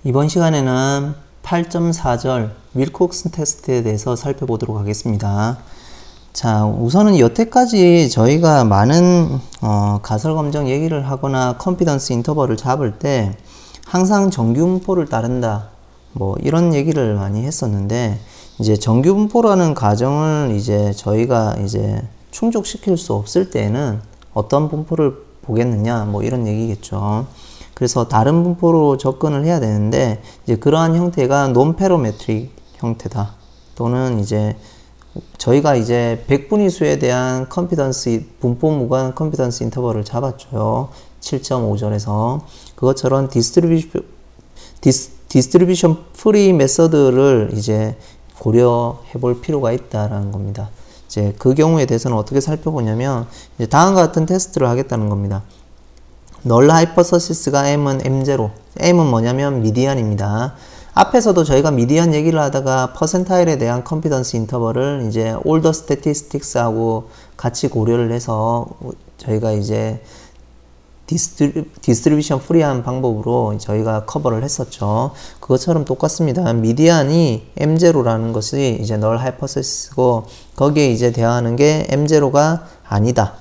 이번 시간에는 8.4절 윌콕슨 테스트에 대해서 살펴보도록 하겠습니다. 자, 우선은 여태까지 저희가 많은 가설검정 얘기를 하거나 컨피던스 인터벌을 잡을 때 항상 정규분포를 따른다, 뭐 이런 얘기를 많이 했었는데, 이제 정규분포라는 가정을 이제 저희가 이제 충족시킬 수 없을 때에는 어떤 분포를 보겠느냐, 뭐 이런 얘기겠죠. 그래서 다른 분포로 접근을 해야 되는데, 이제 그러한 형태가 논페로메트릭 형태다, 또는 이제 저희가 이제 백분위수에 대한 컨피던스 분포 무관 컨피던스 인터벌을 잡았죠. 7.5절에서 그것처럼 디스트리뷰션 프리 메서드를 이제 고려해 볼 필요가 있다라는 겁니다. 이제 그 경우에 대해서는 어떻게 살펴보냐면, 이제 다음과 같은 테스트를 하겠다는 겁니다. 널 하이퍼서시스가 M은 M0, M은 뭐냐면 미디안입니다. 앞에서도 저희가 미디안 얘기를 하다가 퍼센타일에 대한 컨피던스 인터벌을 이제 올더 스태티스틱스하고 같이 고려를 해서 저희가 이제 디스트리뷰션 프리한 방법으로 저희가 커버를 했었죠. 그것처럼 똑같습니다. 미디안이 M0라는 것이 이제 널 하이퍼서시스고, 거기에 이제 대항하는 게 M0가 아니다,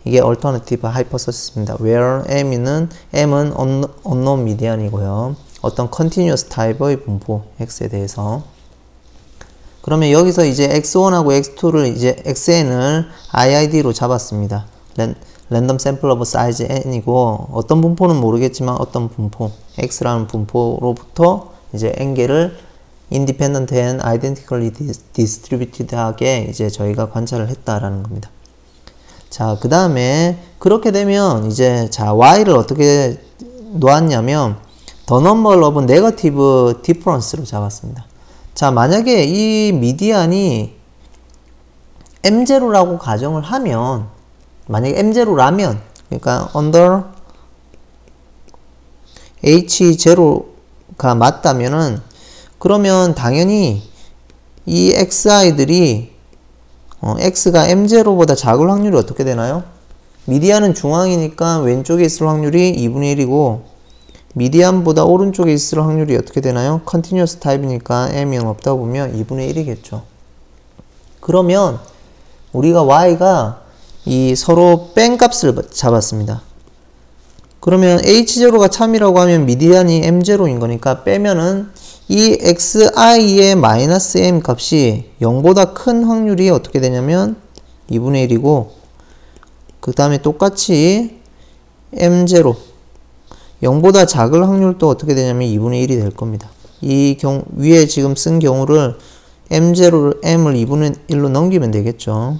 이게 얼터너티브 하이퍼서시스입니다. where M은 unknown 미디안이고요. 어떤 continuous 타입의 분포 X에 대해서. 그러면 여기서 이제 X1하고 X2를 이제 XN을 IID로 잡았습니다. 랜덤 샘플 오브 사이즈 N이고, 어떤 분포는 모르겠지만 어떤 분포 X라는 분포로부터 이제 N개를 independent and identically distributed하게 이제 저희가 관찰을 했다라는 겁니다. 자, 그 다음에 그렇게 되면 이제 자, Y를 어떻게 놓았냐면 the number of negative difference로 잡았습니다. 자, 만약에 이 미디안이 M0라고 가정을 하면, 만약에 M0라면, 그러니까 under H0가 맞다면은, 그러면 당연히 이 XI들이 X가 M0보다 작을 확률이 어떻게 되나요? 미디안은 중앙이니까 왼쪽에 있을 확률이 2분의 1이고, 미디안보다 오른쪽에 있을 확률이 어떻게 되나요? 컨티뉴어스 타입이니까 M이 없다고 보면 2분의 1이겠죠. 그러면 우리가 Y가 이 서로 뺀 값을 잡았습니다. 그러면 H0가 참이라고 하면 미디안이 M0인 거니까 빼면은 이 XI의 마이너스 M 값이 0보다 큰 확률이 어떻게 되냐면 2분의 1이고, 그 다음에 똑같이 M0 0보다 작을 확률도 어떻게 되냐면 2분의 1이 될 겁니다. 이 위에 지금 쓴 경우를 M0를 M을 2분의 1로 넘기면 되겠죠.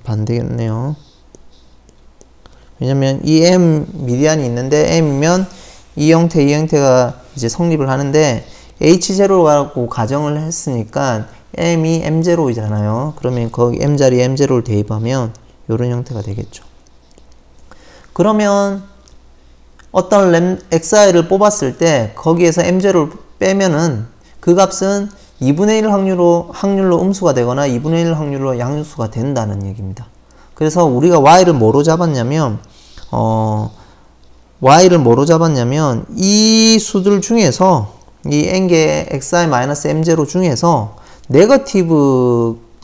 반대겠네요. 왜냐면 이 M 미디안이 있는데 M이면 이 형태가 이제 성립을 하는데, H0라고 가정을 했으니까 M이 M0이잖아요. 그러면 거기 M 자리에 M0를 대입하면 이런 형태가 되겠죠. 그러면 어떤 XI를 뽑았을 때 거기에서 M0를 빼면은 그 값은 2분의 1 확률로 음수가 되거나 2분의 1 확률로 양수가 된다는 얘기입니다. 그래서 우리가 Y를 뭐로 잡았냐면, 이 수들 중에서, 이 N개의 XI-M0 중에서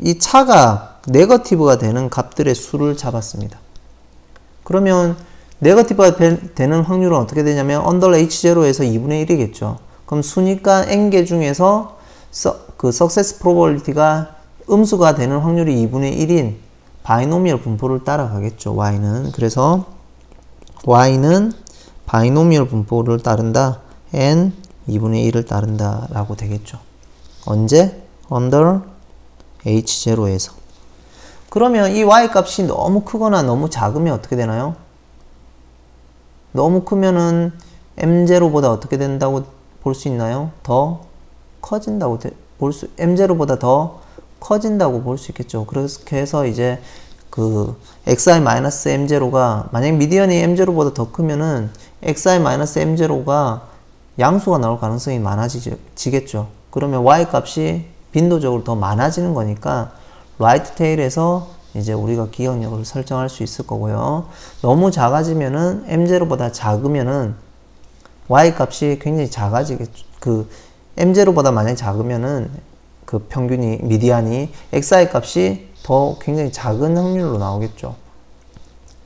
이 차가 네거티브가 되는 값들의 수를 잡았습니다. 그러면 네거티브가 되는 확률은 어떻게 되냐면 under H0에서 2분의 1이겠죠. 그럼 수니까 N개 중에서 그 success probability가 음수가 되는 확률이 2분의 1인 바이노미얼 분포를 따라가겠죠, Y는. 그래서 Y는 바이노미얼 분포를 따른다, N 2분의 1을 따른다 라고 되겠죠. 언제? under H0에서. 그러면 이 Y 값이 너무 크거나 너무 작으면 어떻게 되나요? 너무 크면은 M0보다 어떻게 된다고 볼 수 있나요? 더 커진다고 M0보다 더 커진다고 볼 수 있겠죠. 그렇게 해서 이제 그 XI-M0가 만약 미디언이 M0보다 더 크면은 XI-M0가 양수가 나올 가능성이 많아지겠죠. 그러면 Y 값이 빈도적으로 더 많아지는 거니까 라이트 테일에서 이제 우리가 기억력을 설정할 수 있을 거고요. 너무 작아지면은 M0보다 작으면은 y 값이 굉장히 작아지겠죠. 그 m0보다 만약에 작으면은 그 평균이 미디안이 xi 값이 더 굉장히 작은 확률로 나오겠죠.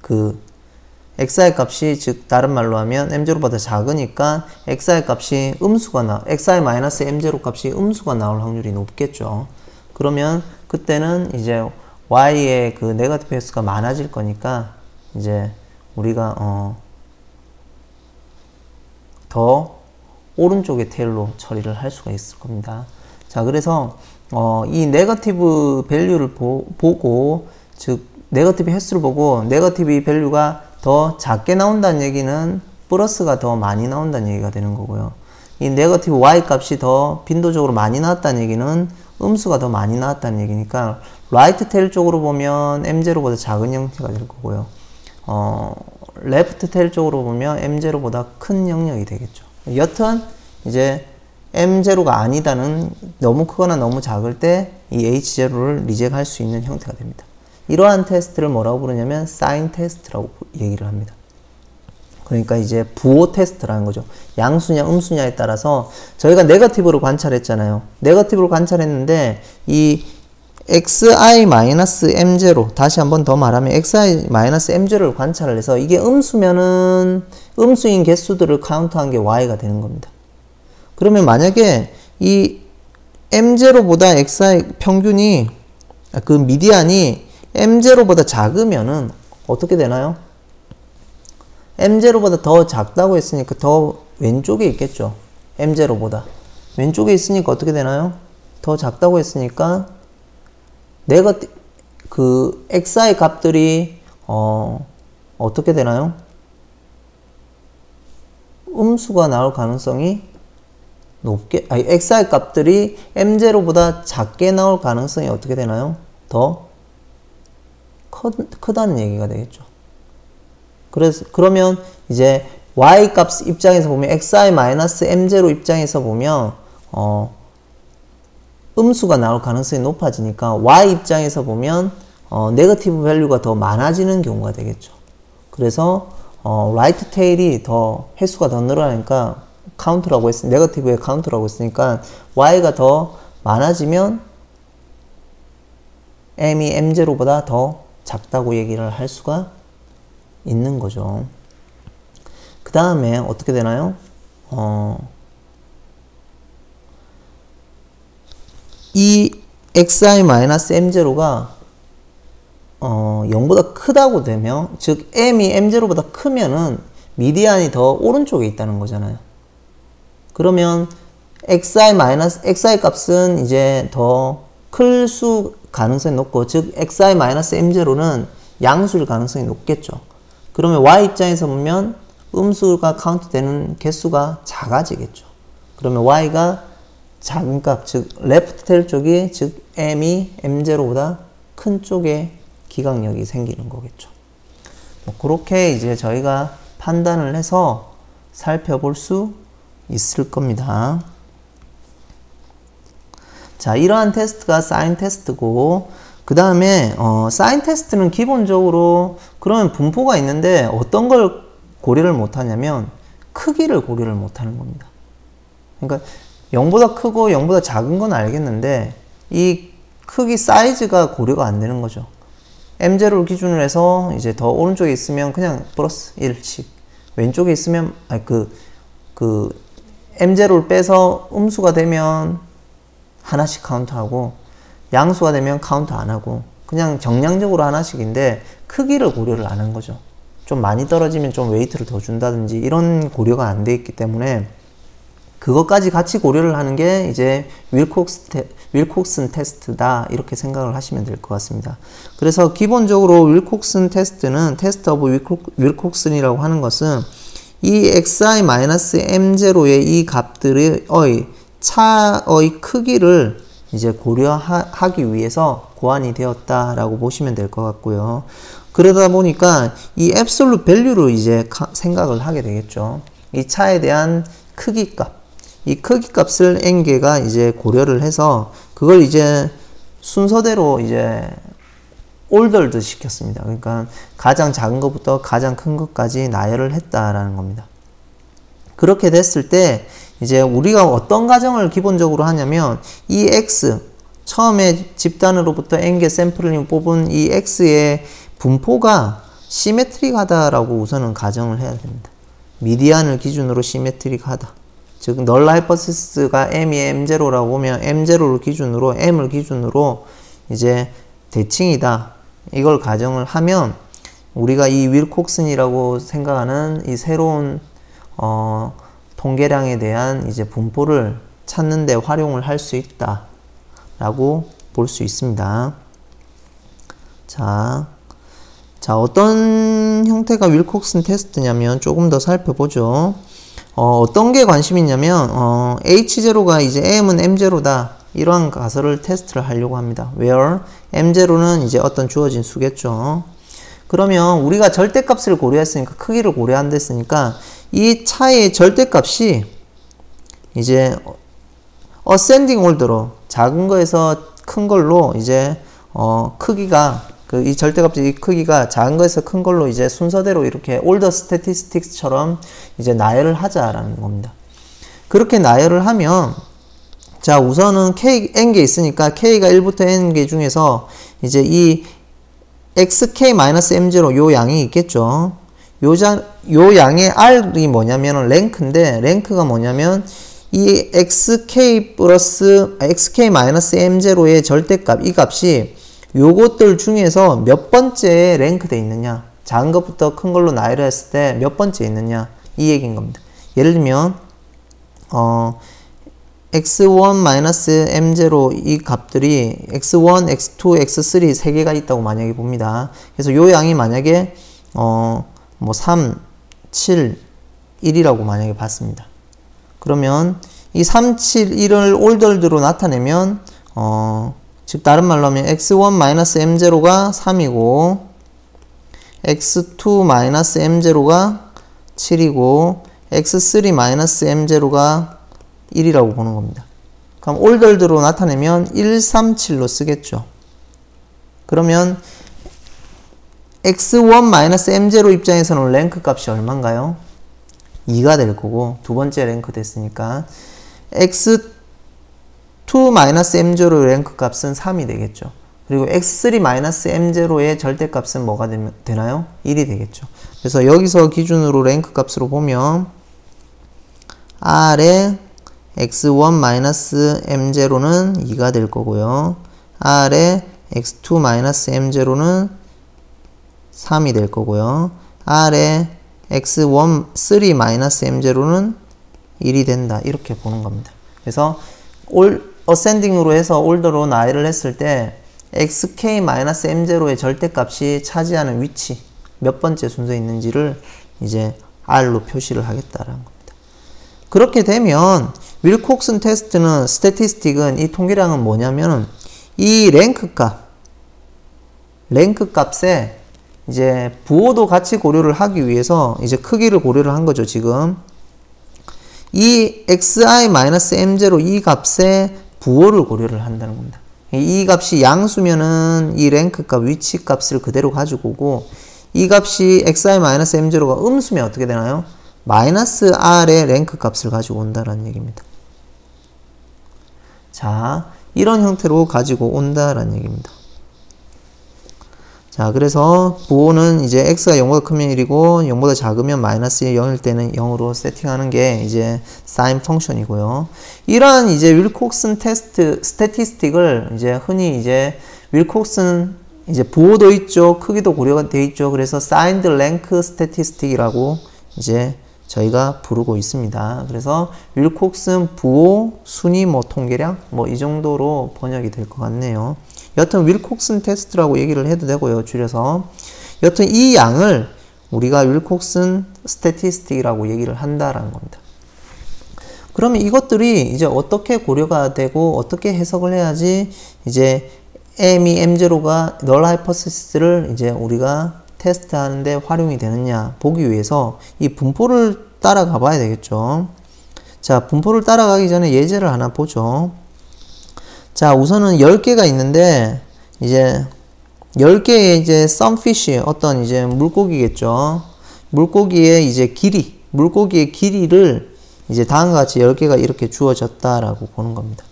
그 xi 값이 즉 다른 말로 하면 m0보다 작으니까 xi 값이 xi-m0 값이 음수가 나올 확률이 높겠죠. 그러면 그때는 이제 y의 그 네거티브 횟수가 많아질 거니까 이제 우리가 더 오른쪽의 테일로 처리를 할 수가 있을 겁니다. 자, 그래서 이 네거티브 밸류를 보고 즉 네거티브 횟수를 보고 네거티브 밸류가 더 작게 나온다는 얘기는 플러스가 더 많이 나온다는 얘기가 되는 거고요. 이 네거티브 y 값이 더 빈도적으로 많이 나왔다는 얘기는 음수가 더 많이 나왔다는 얘기니까 라이트 테일 쪽으로 보면 m0보다 작은 형태가 될 거고요. 레프트 테일 쪽으로 보면 m0보다 큰 영역이 되겠죠. 여튼 이제 m0가 아니다는 너무 크거나 너무 작을 때 이 h0를 리젝할 수 있는 형태가 됩니다. 이러한 테스트를 뭐라고 부르냐면 사인 테스트라고 얘기를 합니다. 그러니까 이제 부호 테스트라는 거죠. 양수냐 음수냐에 따라서 저희가 네거티브로 관찰했잖아요. 네거티브로 관찰했는데 이 xi-m0 다시 한번 더 말하면 xi-m0를 관찰을 해서 이게 음수면은 음수인 개수들을 카운트한 게 y가 되는 겁니다. 그러면 만약에 이 m0보다 xi 평균이 그 미디안이 m0보다 작으면은 어떻게 되나요? m0보다 더 작다고 했으니까 더 왼쪽에 있겠죠. m0보다 왼쪽에 있으니까 어떻게 되나요? 더 작다고 했으니까 그 xi 값들이 어떻게 되나요? 음수가 나올 가능성이 xi 값들이 m0보다 작게 나올 가능성이 어떻게 되나요? 더 크다는 얘기가 되겠죠. 그러면 이제 y 값 입장에서 보면 xi-m0 입장에서 보면 음수가 나올 가능성이 높아지니까 y 입장에서 보면 네거티브 밸류가 더 많아지는 경우가 되겠죠. 그래서 라이트 테일이 더 횟수가 더 늘어나니까 카운트라고 네거티브의 카운트라고 했으니까 y가 더 많아지면 m이 m0보다 더 작다고 얘기를 할 수가 있는 거죠. 그 다음에 어떻게 되나요? 이 xi-m0가 0보다 크다고 되면 즉 m이 m0보다 크면은 미디안이 더 오른쪽에 있다는 거잖아요. 그러면 xi 값은 이제 더 클 수 가능성이 높고 즉 xi-m0는 양수일 가능성이 높겠죠. 그러면 y 입장에서 보면 음수가 카운트되는 개수가 작아지겠죠. 그러면 y가 작은 값, 즉 레프트 테일 쪽이 즉 m이 m0보다 큰 쪽에 기각력이 생기는 거겠죠. 그렇게 이제 저희가 판단을 해서 살펴볼 수 있을 겁니다. 자, 이러한 테스트가 사인 테스트고 그 다음에 사인 테스트는 기본적으로 그러면 분포가 있는데 어떤 걸 고려를 못하냐면 크기를 고려를 못하는 겁니다. 그러니까 0보다 크고 0보다 작은 건 알겠는데 이 크기 사이즈가 고려가 안 되는 거죠. m0를 기준으로 해서 이제 더 오른쪽에 있으면 그냥 플러스 1씩 왼쪽에 있으면 m0를 빼서 음수가 되면 하나씩 카운트하고 양수가 되면 카운트 안 하고 그냥 정량적으로 하나씩인데 크기를 고려를 안 한 거죠. 좀 많이 떨어지면 좀 웨이트를 더 준다든지 이런 고려가 안 돼 있기 때문에 그것까지 같이 고려를 하는 게 이제 윌콕슨 테스트다 이렇게 생각을 하시면 될 것 같습니다. 그래서 기본적으로 윌콕슨 테스트는 테스트 오브 윌콕슨이라고 하는 것은 이 xi-m0의 이 값들의 차의 크기를 이제 고려하기 위해서 고안이 되었다라고 보시면 될 것 같고요. 그러다 보니까 이 absolute value로 이제 생각을 하게 되겠죠. 이 차에 대한 크기 값, 이 크기 값을 n개가 이제 고려를 해서 그걸 이제 순서대로 이제 ordered 시켰습니다. 그러니까 가장 작은 것부터 가장 큰 것까지 나열을 했다라는 겁니다. 그렇게 됐을 때 이제 우리가 어떤 가정을 기본적으로 하냐면 이 x 처음에 집단으로부터 n개 샘플을 뽑은 이 x의 분포가 시메트릭하다라고 우선은 가정을 해야 됩니다. 미디안을 기준으로 시메트릭하다. 즉 널 하이퍼시스가 m이 m0라고 보면 m0를 기준으로 m을 기준으로 이제 대칭이다. 이걸 가정을 하면 우리가 이 윌콕슨이라고 생각하는 이 새로운 통계량에 대한 이제 분포를 찾는 데 활용을 할 수 있다 라고 볼 수 있습니다. 자, 어떤 형태가 윌콕슨 테스트냐면 조금 더 살펴보죠. 어떤 게 관심이 있냐면 H0가 이제 M은 M0다 이러한 가설을 테스트를 하려고 합니다. where M0는 이제 어떤 주어진 수겠죠. 그러면 우리가 절대값을 고려했으니까 크기를 고려 안 됐으니까 이 차의 절대값이 이제 ascending order로 작은 거에서 큰 걸로 이제 크기가 이 절대값의 이 크기가 작은 거에서 큰 걸로 이제 순서대로 이렇게 order statistics처럼 이제 나열을 하자라는 겁니다. 그렇게 나열을 하면 자 우선은 k n개 있으니까 k가 1부터 n개 중에서 이제 이 xk-m0 요 양이 있겠죠. 요 양의 r이 뭐냐면 랭크인데 랭크가 뭐냐면 이 xk-m0의 절대값 이 값이 요것들 중에서 몇 번째에 랭크돼 있느냐 작은 것부터 큰 걸로 나열을 했을 때 몇 번째 있느냐 이 얘기인 겁니다. 예를 들면 x1-m0 이 값들이 x1, x2, x3 세 개가 있다고 만약에 봅니다. 그래서 요 양이 만약에 뭐 3, 7, 1이라고 만약에 봤습니다. 그러면 이 3, 7, 1을 올더로 나타내면 즉 다른 말로 하면 x1-m0가 3이고 x2-m0가 7이고 x3-m0가 1이라고 보는 겁니다. 그럼 올더로 나타내면 1, 3, 7로 쓰겠죠. 그러면 x1-m0 입장에서는 랭크 값이 얼마인가요? 2가 될 거고 두 번째 랭크 됐으니까 x2-m0의 랭크 값은 3이 되겠죠. 그리고 x3-m0의 절대값은 뭐가 되나요? 1이 되겠죠. 그래서 여기서 기준으로 랭크 값으로 보면 R의 x1-m0는 2가 될 거고요. R의 x2-m0는 3이 될 거고요. R의 x3-m0는 1이 된다. 이렇게 보는 겁니다. 그래서 어센딩으로 해서 올더로 나열을 했을 때 xk-m0의 절대값이 차지하는 위치 몇 번째 순서에 있는지를 이제 R로 표시를 하겠다라는 겁니다. 그렇게 되면 윌콕슨 테스트는 스태티스틱은 이 통계량은 뭐냐면 이 랭크 값에 이제 부호도 같이 고려를 하기 위해서 이제 크기를 고려를 한 거죠. 지금 이 xi-m0 이 값의 부호를 고려를 한다는 겁니다. 이 값이 양수면은 이 랭크 값 위치 값을 그대로 가지고 오고 이 값이 xi-m0가 음수면 어떻게 되나요? 마이너스 r의 랭크 값을 가지고 온다라는 얘기입니다. 자, 이런 형태로 가지고 온다라는 얘기입니다. 자, 그래서 부호는 이제 x가 0보다 크면 1이고 0보다 작으면 마이너스 0일 때는 0으로 세팅하는 게 이제 sin 펑션이고요. 이러한 이제 윌콕슨 테스트 스태티스틱을 이제 흔히 이제 윌콕슨 이제 부호도 있죠. 크기도 고려가 되어 있죠. 그래서 signed length statistic이라고 이제 저희가 부르고 있습니다. 그래서 윌콕슨 부호 순위 뭐 통계량 뭐 이 정도로 번역이 될 것 같네요. 여튼 윌콕슨 테스트라고 얘기를 해도 되고요. 줄여서 여튼 이 양을 우리가 윌콕슨 스태티스틱이라고 얘기를 한다라는 겁니다. 그러면 이것들이 이제 어떻게 고려가 되고 어떻게 해석을 해야지 이제 m이 m0가 널 하이퍼시스를 이제 우리가 테스트하는데 활용이 되느냐 보기 위해서 이 분포를 따라가 봐야 되겠죠. 자, 분포를 따라가기 전에 예제를 하나 보죠. 자, 우선은 10개가 있는데 이제 10개의 이제 sunfish 어떤 이제 물고기겠죠. 물고기의 이제 길이 물고기의 길이를 이제 다음과 같이 10개가 이렇게 주어졌다라고 보는 겁니다.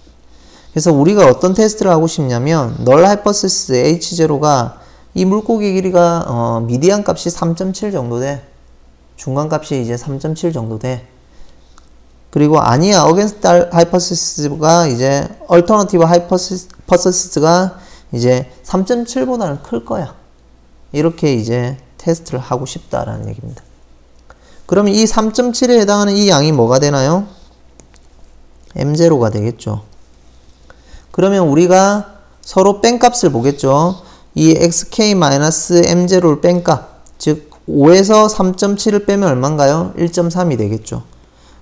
그래서 우리가 어떤 테스트를 하고 싶냐면 널 하이퍼시스 H0가 이 물고기 길이가 미디안 값이 3.7 정도 돼. 중간 값이 이제 3.7 정도 돼. 그리고 아니야 어게인스트 하이퍼시스가 이제 얼터너티브 하이퍼시스가 이제 3.7보다는 클 거야. 이렇게 이제 테스트를 하고 싶다라는 얘기입니다. 그러면 이 3.7에 해당하는 이 양이 뭐가 되나요? M0가 되겠죠. 그러면 우리가 서로 뺀값을 보겠죠. 이 xk-m0를 뺀값, 즉 5에서 3.7을 빼면 얼마인가요? 1.3이 되겠죠.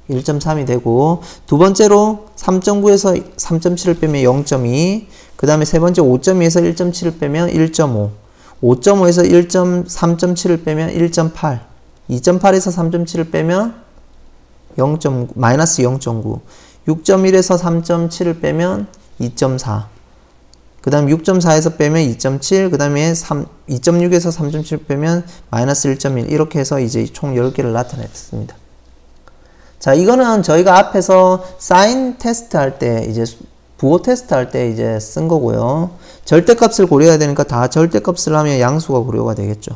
1.3이 되고, 두 번째로 3.9에서 3.7을 빼면 0.2, 그 다음에 세 번째 5.2에서 1.7을 빼면 1.5, 5.5에서 3.7을 빼면 1.8, 2.8에서 3.7을 빼면 마이너스 0.9, 6.1에서 3.7을 빼면 2.4, 그 다음 6.4에서 빼면 2.7, 그 다음에 2.6에서 3.7 빼면 마이너스 1.1, 이렇게 해서 이제 총 10개를 나타냈습니다. 자, 이거는 저희가 앞에서 사인 테스트 할 때, 이제 부호 테스트 할 때 이제 쓴 거고요. 절대값을 고려해야 되니까 다 절대값을 하면 양수가 고려가 되겠죠.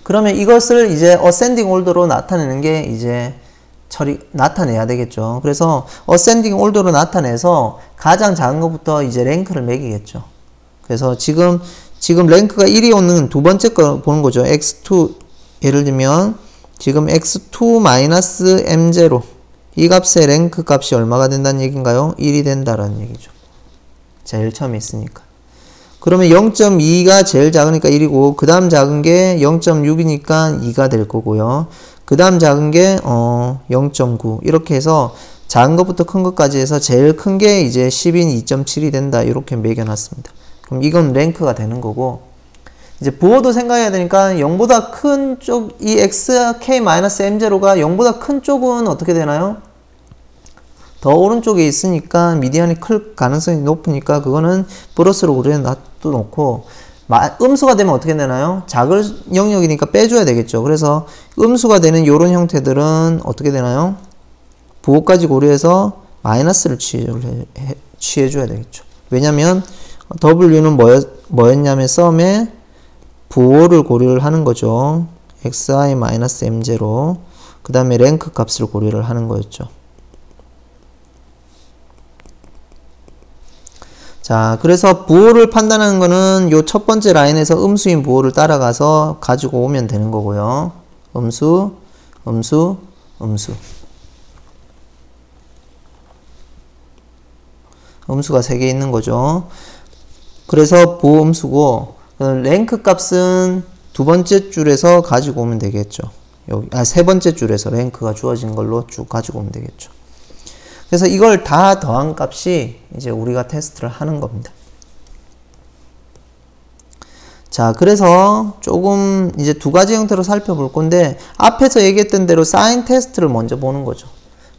그러면 이것을 이제 어센딩 올더로 나타내는 게 이제 나타내야 되겠죠. 그래서 어센딩 올더로 나타내서 가장 작은 것부터 이제 랭크를 매기겠죠. 그래서 지금 랭크가 1이 오는 두 번째 거 보는 거죠. x2, 예를 들면 지금 x2-m0 이 값의 랭크 값이 얼마가 된다는 얘기인가요? 1이 된다라는 얘기죠. 제일 처음에 있으니까. 그러면 0.2가 제일 작으니까 1이고, 그 다음 작은 게 0.6이니까 2가 될 거고요. 그 다음 작은 게 0.9, 이렇게 해서 작은 것부터 큰 것까지 해서 제일 큰 게 이제 10인 2.7이 된다, 이렇게 매겨놨습니다. 그럼 이건 랭크가 되는 거고, 이제 부호도 생각해야 되니까 0보다 큰 쪽, 이 xk-m0가 0보다 큰 쪽은 어떻게 되나요? 더 오른쪽에 있으니까 미디안이 클 가능성이 높으니까 그거는 플러스로 우리는 놔둬놓고, 음수가 되면 어떻게 되나요? 작은 영역이니까 빼줘야 되겠죠. 그래서 음수가 되는 이런 형태들은 어떻게 되나요? 부호까지 고려해서 마이너스를 취해줘야 되겠죠. 왜냐면 W는 뭐였냐면 썸에 부호를 고려를 하는 거죠. xi-m0, 그 다음에 랭크 값을 고려를 하는 거였죠. 자, 그래서 부호를 판단하는 거는 요 첫 번째 라인에서 음수인 부호를 따라가서 가지고 오면 되는 거고요. 음수, 음수, 음수. 음수가 3개 있는 거죠. 그래서 부호 음수고, 랭크 값은 두 번째 줄에서 가지고 오면 되겠죠. 세 번째 줄에서 랭크가 주어진 걸로 쭉 가지고 오면 되겠죠. 그래서 이걸 다 더한 값이 이제 우리가 테스트를 하는 겁니다. 자, 그래서 조금 이제 두 가지 형태로 살펴볼 건데, 앞에서 얘기했던 대로 사인 테스트를 먼저 보는 거죠.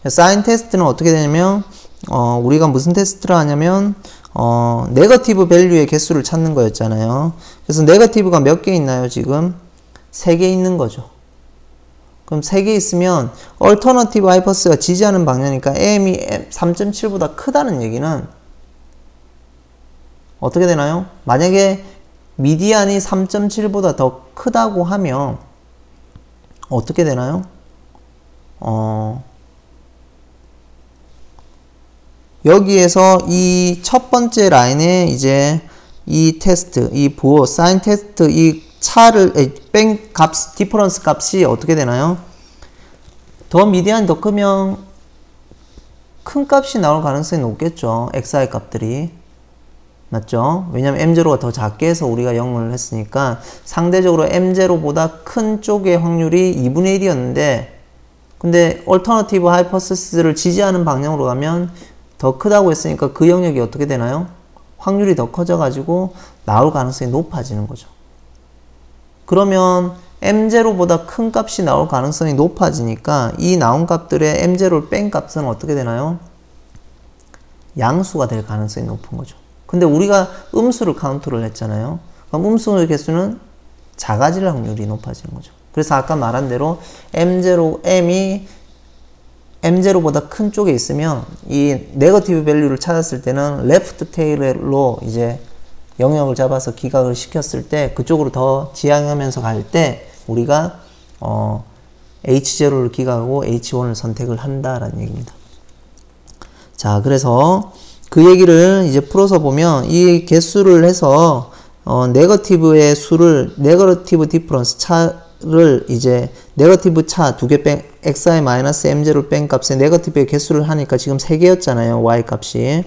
사인 테스트는 어떻게 되냐면, 우리가 무슨 테스트를 하냐면, 네거티브 밸류의 개수를 찾는 거였잖아요. 그래서 네거티브가 몇 개 있나요, 지금? 3개 있는 거죠. 그럼 3개 있으면 얼터너티브 하이퍼스가 지지하는 방향이니까 m이 3.7보다 크다는 얘기는 어떻게 되나요? 만약에 미디안이 3.7보다 더 크다고 하면 어떻게 되나요? 여기에서 이 첫 번째 라인에 이제 이 테스트, 이 부호, 사인 테스트, 이 차를 뺀 값, 디퍼런스 값이 어떻게 되나요? 더 미디안이 더 크면 큰 값이 나올 가능성이 높겠죠. xi 값들이. 맞죠? 왜냐면 m0가 더 작게 해서 우리가 영문을 했으니까 상대적으로 m0보다 큰 쪽의 확률이 2분의 1이었는데, 근데 얼터너티브 하이퍼시스를 지지하는 방향으로 가면 더 크다고 했으니까 그 영역이 어떻게 되나요? 확률이 더 커져가지고 나올 가능성이 높아지는 거죠. 그러면 m0보다 큰 값이 나올 가능성이 높아지니까 이 나온 값들의 m0를 뺀 값은 어떻게 되나요? 양수가 될 가능성이 높은 거죠. 근데 우리가 음수를 카운트를 했잖아요. 그럼 음수의 개수는 작아질 확률이 높아지는 거죠. 그래서 아까 말한 대로 M이 M0보다 큰 쪽에 있으면 이 네거티브 밸류를 찾았을 때는 레프트 테일로 이제 영역을 잡아서 기각을 시켰을 때 그쪽으로 더 지향하면서 갈 때 우리가 H0를 기각하고 H1을 선택을 한다라는 얘기입니다. 자, 그래서 그 얘기를 이제 풀어서 보면 이 개수를 해서 네거티브의 수를 네거티브 디퍼런스 차를 이제 네거티브 차 두 개 뺀 xi 마이너스 m0를 뺀 값에 네거티브의 개수를 하니까 지금 3개였잖아요. y 값이.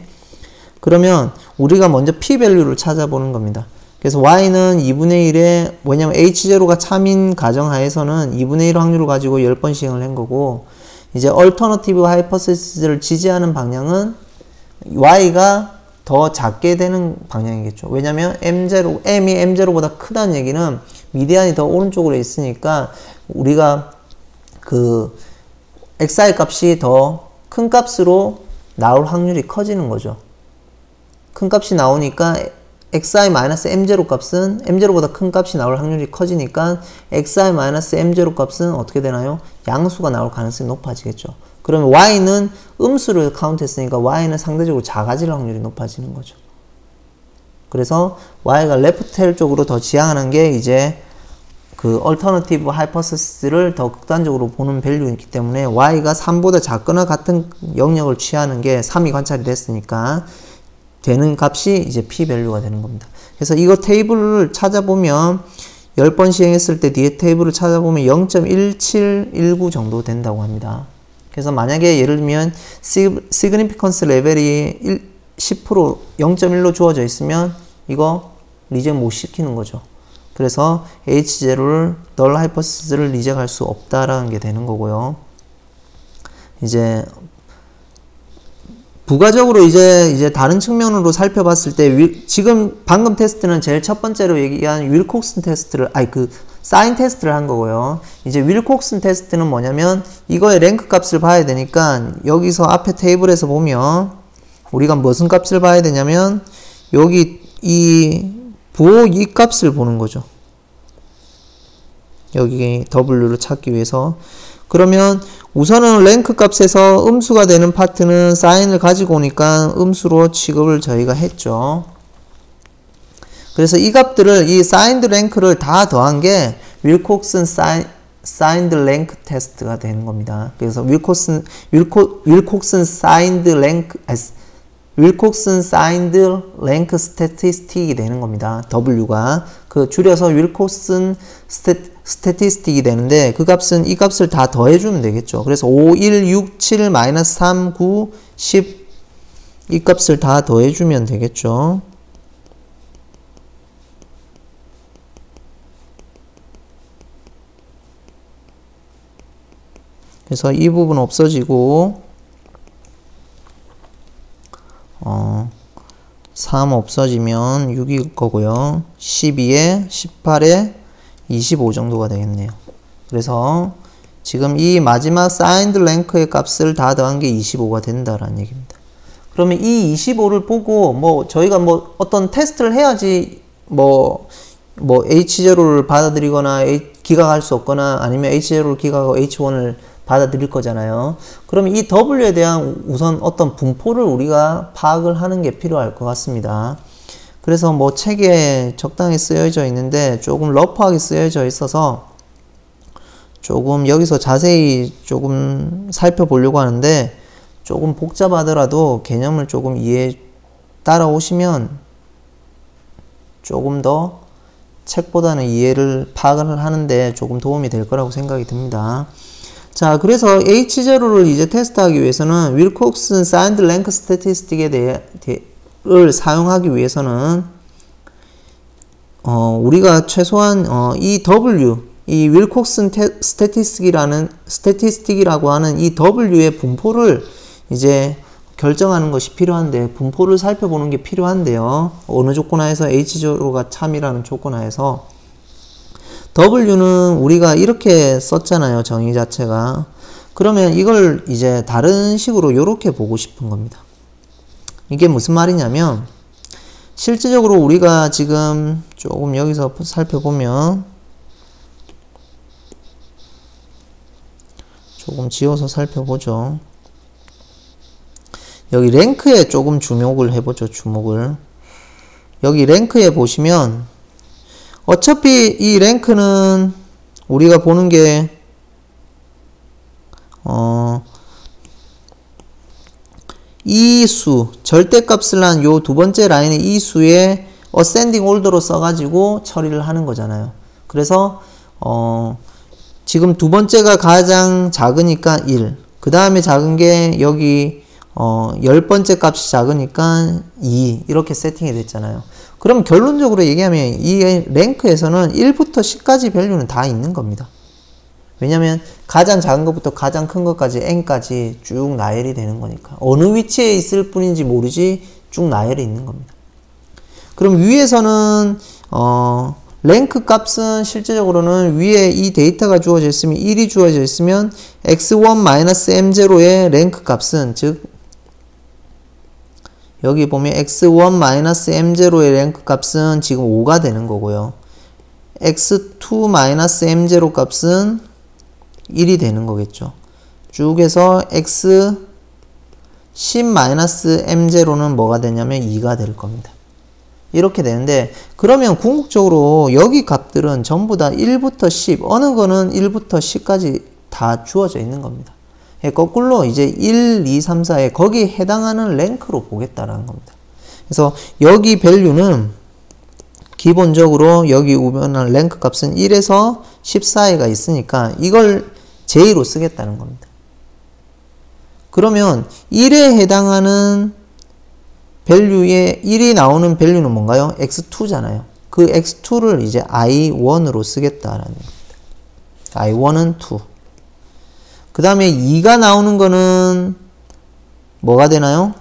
그러면 우리가 먼저 p 밸류를 찾아보는 겁니다. 그래서 y는 2분의 1에 왜냐면 h0가 참인 가정하에서는 2분의 1 확률을 가지고 10번 시행을 한 거고 이제 얼터너티브 하이퍼시스를 지지하는 방향은 y가 더 작게 되는 방향이겠죠. 왜냐면 m이 m0보다 크다는 얘기는 미디안이 더 오른쪽으로 있으니까 우리가 그 xi 값이 더 큰 값으로 나올 확률이 커지는 거죠. 큰 값이 나오니까 xi-m0 값은 m0보다 큰 값이 나올 확률이 커지니까 xi-m0 값은 어떻게 되나요? 양수가 나올 가능성이 높아지겠죠. 그러면 y는 음수를 카운트했으니까 y는 상대적으로 작아질 확률이 높아지는 거죠. 그래서 y가 레프트 테일 쪽으로 더 지향하는 게 이제 그 얼터너티브 하이퍼시스를 더 극단적으로 보는 밸류이기 때문에 y가 3보다 작거나 같은 영역을 취하는 게 3이 관찰이 됐으니까 되는 값이 이제 p 밸류가 되는 겁니다. 그래서 이거 테이블을 찾아보면 10번 시행했을 때 뒤에 테이블을 찾아보면 0.1719 정도 된다고 합니다. 그래서 만약에 예를 들면 시그니피컨스 레벨이 10% 0.1로 주어져 있으면 이거 리젝 못 시키는 거죠. 그래서 H0를 널 하이퍼시스를 리젝할 수 없다라는 게 되는 거고요. 이제 부가적으로 이제 다른 측면으로 살펴봤을 때 지금 방금 테스트는 제일 첫 번째로 얘기한 윌콕슨 테스트를 사인 테스트를 한 거고요. 이제 윌콕슨 테스트는 뭐냐면 이거의 랭크 값을 봐야 되니까 여기서 앞에 테이블에서 보면 우리가 무슨 값을 봐야 되냐면 여기 이 부호 이 값을 보는 거죠. 여기 W를 찾기 위해서. 그러면 우선은 랭크 값에서 음수가 되는 파트는 사인을 가지고 오니까 음수로 취급을 저희가 했죠. 그래서 이 값들을 이 사인드 랭크를 다 더한 게 윌콕슨 사인드 랭크 테스트가 되는 겁니다. 그래서 윌콕슨 사인드 랭크 스태티스틱이 되는 겁니다. W가 그 줄여서 윌콕슨 스태티스틱이 되는데 그 값은 이 값을 다 더해주면 되겠죠. 그래서 5, 1, 6, 7, 마이너스 3, 9, 10 이 값을 다 더해주면 되겠죠. 그래서 이 부분 없어지고 3 없어지면 6일 거고요. 12에 18에 25 정도가 되겠네요. 그래서 지금 이 마지막 사인드 랭크의 값을 다 더한 게 25가 된다라는 얘기입니다. 그러면 이 25를 보고 저희가 어떤 테스트를 해야지 H0를 받아들이거나 기각할 수 없거나 아니면 H0를 기각하고 H1을 받아들일 거잖아요. 그러면 이 W에 대한 우선 어떤 분포를 우리가 파악을 하는 게 필요할 것 같습니다. 그래서 책에 적당히 쓰여져 있는데 조금 러프하게 쓰여져 있어서 조금 여기서 자세히 조금 살펴보려고 하는데 조금 복잡하더라도 개념을 조금 따라오시면 조금 더 책보다는 이해를 파악을 하는데 조금 도움이 될 거라고 생각이 듭니다. 자, 그래서 H0를 이제 테스트하기 위해서는 윌콕슨 사인드 랭크 스태티스틱을 사용하기 위해서는 우리가 최소한 이 W, 이 윌콕슨 스태티스틱이라고 하는 이 W의 분포를 이제 결정하는 것이 필요한데 분포를 살펴보는 게 필요한데요. 어느 조건하에서 H0가 참이라는 조건하에서 W는 우리가 이렇게 썼잖아요. 정의 자체가. 그러면 이걸 이제 다른 식으로 이렇게 보고 싶은 겁니다. 이게 무슨 말이냐면 실질적으로 우리가 지금 조금 여기서 살펴보면 조금 지워서 살펴보죠. 여기 랭크에 조금 주목을 해보죠. 주목을. 여기 랭크에 보시면 어차피 이 랭크는 우리가 보는 게 이 수, 절대값을 한 요 두 번째 라인의 이 수에 어센딩 올더로 써가지고 처리를 하는 거잖아요. 그래서 지금 두 번째가 가장 작으니까 1. 그 다음에 작은 게 여기 10번째 값이 작으니까 2. 이렇게 세팅이 됐잖아요. 그럼 결론적으로 얘기하면 이 랭크에서는 1부터 10까지 밸류는 다 있는 겁니다. 왜냐면 가장 작은 것부터 가장 큰 것까지 n까지 쭉 나열이 되는 거니까. 어느 위치에 있을 뿐인지 모르지 쭉 나열이 있는 겁니다. 그럼 위에서는 랭크 값은 실제적으로는 위에 이 데이터가 주어져 있으면 1이 주어져 있으면 x1-m0의 랭크 값은 즉 여기 보면 x1-m0의 랭크 값은 지금 5가 되는 거고요. x2-m0 값은 1이 되는 거겠죠. 쭉 해서 x10-m0는 뭐가 되냐면 2가 될 겁니다. 이렇게 되는데 그러면 궁극적으로 여기 값들은 전부 다 1부터 10 어느 거는 1부터 10까지 다 주어져 있는 겁니다. 거꾸로 이제 1, 2, 3, 4에 거기에 해당하는 랭크로 보겠다라는 겁니다. 그래서 여기 밸류는 기본적으로 여기 오면 랭크 값은 1에서 10 사이가 있으니까 이걸 j 로 쓰겠다는 겁니다. 그러면 1에 해당하는 밸류에 1이 나오는 밸류는 뭔가요? x2잖아요. 그 x2를 이제 i1으로 쓰겠다라는 겁니다. i1은 2. 그 다음에 2가 나오는 거는 뭐가 되나요?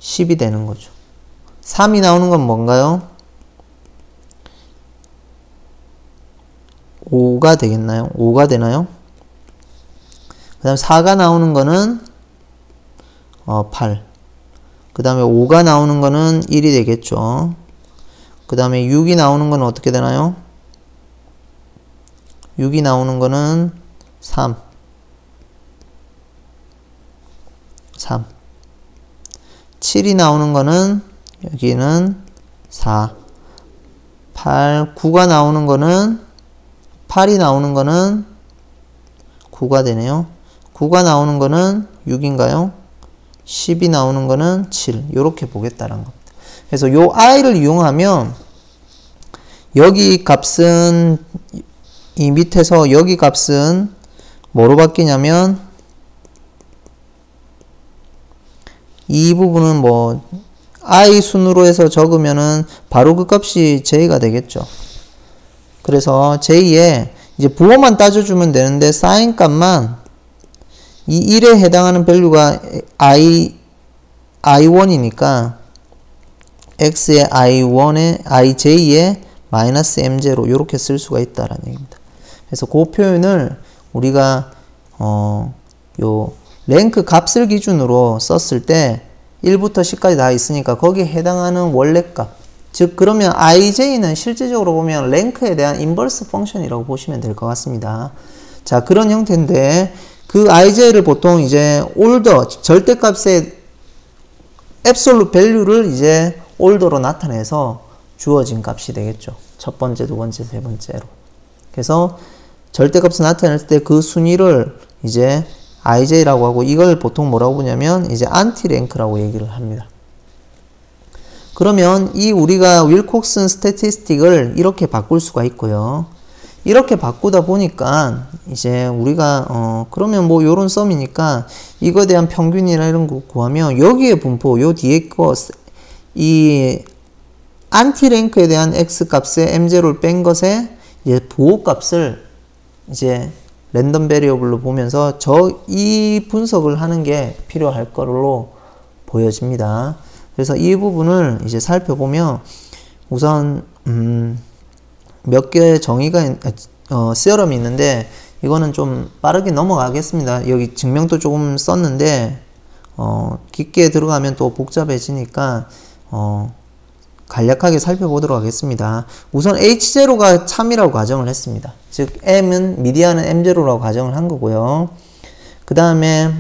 10이 되는 거죠. 3이 나오는 건 뭔가요? 5가 되겠나요? 5가 되나요? 그 다음에 4가 나오는 거는 8. 그 다음에 5가 나오는 거는 1이 되겠죠. 그 다음에 6이 나오는 건 어떻게 되나요? 6이 나오는 거는 3. 7이 나오는 거는 여기는 4. 8, 9가 나오는 거는 8이 나오는 거는 9가 되네요. 9가 나오는 거는 6인가요? 10이 나오는 거는 7. 이렇게 보겠다는 겁니다. 그래서 요 i를 이용하면 여기 값은 이 밑에서 여기 값은 뭐로 바뀌냐면 이 부분은 뭐 i 순으로 해서 적으면은 바로 그 값이 j가 되겠죠. 그래서 j에 이제 부호만 따져주면 되는데 sin 값만 이 1에 해당하는 밸류가 i1이니까 x의 i1에 ij에 마이너스 m0 이렇게 쓸 수가 있다라는 얘기입니다. 그래서 그 표현을 우리가 요 랭크 값을 기준으로 썼을 때 1부터 10까지 다 있으니까 거기에 해당하는 원래 값 즉 그러면 ij는 실제적으로 보면 랭크에 대한 인버스 펑션이라고 보시면 될 것 같습니다. 자 그런 형태인데 그 ij를 보통 이제 올더 절대값의 앱솔루트 밸류를 이제 올더로 나타내서 주어진 값이 되겠죠. 첫 번째, 두 번째, 세 번째로. 그래서 절대값을 나타낼 때 그 순위를 이제 ij라고 하고 이걸 보통 뭐라고 보냐면 이제 안티 랭크라고 얘기를 합니다. 그러면 이 우리가 윌콕슨 스태티스틱을 이렇게 바꿀 수가 있고요. 이렇게 바꾸다 보니까 이제 우리가 그러면 뭐 요런 썸이니까 이거에 대한 평균이나 이런 거 구하면 여기에 분포 요 뒤에 거 이 안티 랭크에 대한 x 값에 m0를 뺀 것에 이제 부호 값을 이제 랜덤 베리어블로 보면서 이 분석을 하는 게 필요할 걸로 보여집니다. 그래서 이 부분을 이제 살펴보면 우선 몇 개의 정의가 시어럼이 있는데 이거는 좀 빠르게 넘어가겠습니다. 여기 증명도 조금 썼는데 깊게 들어가면 또 복잡해지니까 간략하게 살펴보도록 하겠습니다. 우선 h0가 참이라고 가정을 했습니다. 즉 m은 미디안은 m0라고 가정을 한 거고요. 그 다음에